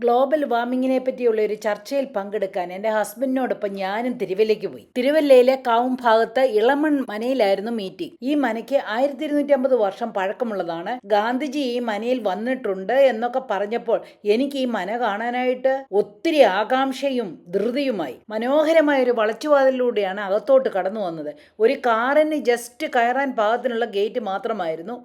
Global വാർമിങ്ങിനെ പറ്റിയുള്ള ഒരു ചർച്ചയിൽ പങ്കെടുക്കാൻ എൻ്റെ ഹസ്ബൻഡിനോടൊപ്പം ഞാനും തിരുവല്ലയ്ക്ക് പോയി. തിരുവല്ലയിലെ കാവും ഭാഗത്ത് ഇളമൺ മനയിലായിരുന്നു മീറ്റിംഗ്. ഈ മനയ്ക്ക് 1250 വർഷം പഴക്കമുള്ളതാണ്. ഗാന്ധിജി ഈ മനയിൽ വന്നിട്ടുണ്ട് എന്നൊക്കെ പറഞ്ഞപ്പോൾ എനിക്ക് ഈ മന കാണാനായിട്ട് ഒത്തിരി ആകാംക്ഷയും ധൃതിയുമായി. മനോഹരമായ ഒരു വളച്ചുവാതിലൂടെയാണ് അകത്തോട്ട് കടന്നു വന്നത്. ഒരു കാറിന് ജസ്റ്റ് കയറാൻ പാകത്തിനുള്ള ഗേറ്റ് മാത്രമായിരുന്നു.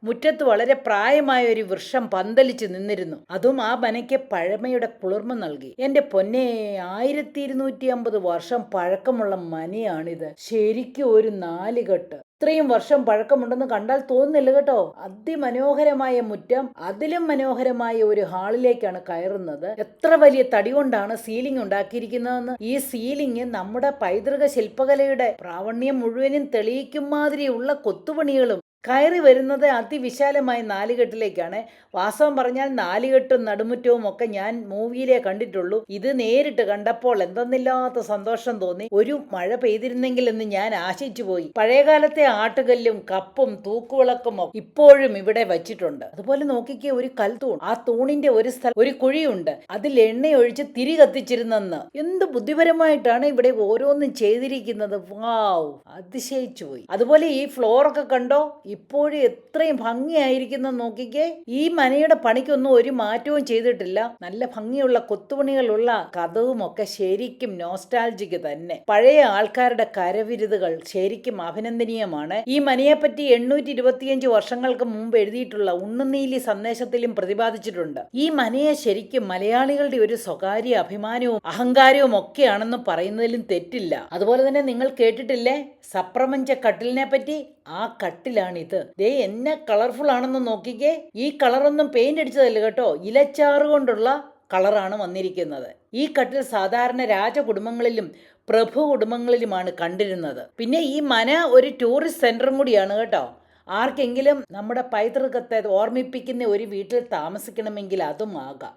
മുറ്റത്ത് വളരെ പ്രായമായ ഒരു വൃക്ഷം പന്തലിച്ച് നിന്നിരുന്നു. അതും ആ മനയ്ക്ക് പഴമയുടെ കുളിർമ നൽകി. എൻ്റെ പൊന്നെ, 1250 വർഷം പഴക്കമുള്ള മനയാണിത്. ശരിക്കും ഒരു നാലുകെട്ട്. ഇത്രയും വർഷം പഴക്കമുണ്ടെന്ന് കണ്ടാൽ തോന്നുന്നില്ല കേട്ടോ. അതിമനോഹരമായ മുറ്റം, അതിലും മനോഹരമായ ഒരു ഹാളിലേക്കാണ് കയറുന്നത്. എത്ര വലിയ തടി കൊണ്ടാണ് സീലിംഗ് ഉണ്ടാക്കിയിരിക്കുന്നതെന്ന്. ഈ സീലിംഗ് നമ്മുടെ പൈതൃക ശില്പകലയുടെ പ്രാവണ്യം മുഴുവനും തെളിയിക്കും മാതിരിയുള്ള കൊത്തുപണികളും. കയറി വരുന്നത് അതിവിശാലമായ നാലുകെട്ടിലേക്കാണ്. വാസ്തവം പറഞ്ഞാൽ നാലുകെട്ടും നടുമുറ്റവും ഒക്കെ ഞാൻ മൂവിയിലേ കണ്ടിട്ടുള്ളൂ. ഇത് നേരിട്ട് കണ്ടപ്പോൾ എന്തെന്നില്ലാത്ത സന്തോഷം തോന്നി. ഒരു മഴ പെയ്തിരുന്നെങ്കിൽ എന്ന് ഞാൻ ആശിച്ചു പോയി. പഴയകാലത്തെ ആട്ടുകല്ലും കപ്പും തൂക്കുവിളക്കും ഇപ്പോഴും ഇവിടെ വച്ചിട്ടുണ്ട്. അതുപോലെ നോക്കിക്കേ, ഒരു കൽത്തൂൺ. ആ തൂണിന്റെ ഒരു സ്ഥലം ഒരു കുഴിയുണ്ട്. അതിൽ എണ്ണയൊഴിച്ച് തിരി കത്തിച്ചിരുന്നെന്ന്. എന്ത് ബുദ്ധിപരമായിട്ടാണ് ഇവിടെ ഓരോന്നും ചെയ്തിരിക്കുന്നത്. വാവ്, അതിശയിച്ചു പോയി. അതുപോലെ ഈ ഫ്ലോറൊക്കെ കണ്ടോ, ഇപ്പോഴും എത്രയും ഭംഗിയായിരിക്കുന്ന നോക്കിക്കേ. ഈ മനയുടെ പണിക്കൊന്നും ഒരു മാറ്റവും ചെയ്തിട്ടില്ല. നല്ല ഭംഗിയുള്ള കൊത്തുപണികളുള്ള കഥവും ഒക്കെ ശരിക്കും നോസ്റ്റാൾജിക്ക് തന്നെ. പഴയ ആൾക്കാരുടെ കരവിരുതുകൾ ശരിക്കും അഭിനന്ദനീയമാണ്. ഈ മനയെപ്പറ്റി 825 വർഷങ്ങൾക്ക് മുമ്പ് എഴുതിയിട്ടുള്ള ഉണ്ണുനീലി സന്ദേശത്തിലും പ്രതിപാദിച്ചിട്ടുണ്ട്. ഈ മനയെ ശരിക്കും മലയാളികളുടെ ഒരു സ്വകാര്യ അഭിമാനവും അഹങ്കാരവും ഒക്കെയാണെന്ന് പറയുന്നതിലും തെറ്റില്ല. അതുപോലെ തന്നെ നിങ്ങൾ കേട്ടിട്ടില്ലേ സപ്രപഞ്ച കട്ടിലിനെ പറ്റി? ആ കട്ടിലാണിത്. ദേ എന്നെ കളർഫുൾ ആണെന്ന് നോക്കിക്കേ. ഈ കളറൊന്നും പെയിന്റ് അടിച്ചതല്ല കേട്ടോ, ഇലച്ചാറ് കൊണ്ടുള്ള കളറാണ് വന്നിരിക്കുന്നത്. ഈ കട്ടിൽ സാധാരണ രാജകുടുംബങ്ങളിലും പ്രഭു കുടുംബങ്ങളിലുമാണ് കണ്ടിരുന്നത്. പിന്നെ ഈ മന ഒരു ടൂറിസ്റ്റ് സെന്ററും കൂടിയാണ് കേട്ടോ. ആർക്കെങ്കിലും നമ്മുടെ പൈതൃകത്തെ ഓർമ്മിപ്പിക്കുന്ന ഒരു വീട്ടിൽ താമസിക്കണമെങ്കിൽ അതും ആകാം.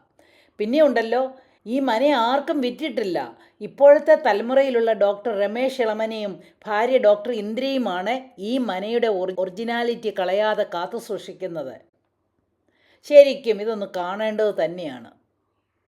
പിന്നെ ഉണ്ടല്ലോ, ഈ മന ആർക്കും വിറ്റിട്ടില്ല. ഇപ്പോഴത്തെ തലമുറയിലുള്ള ഡോക്ടർ രമേശ് ഇളമനെയും ഭാര്യ ഡോക്ടർ ഇന്ദ്രയുമാണ് ഈ മനയുടെ ഒറിജിനാലിറ്റി കളയാതെ കാത്തു സൂക്ഷിക്കുന്നത്. ശരിക്കും ഇതൊന്ന് കാണേണ്ടത് തന്നെയാണ്.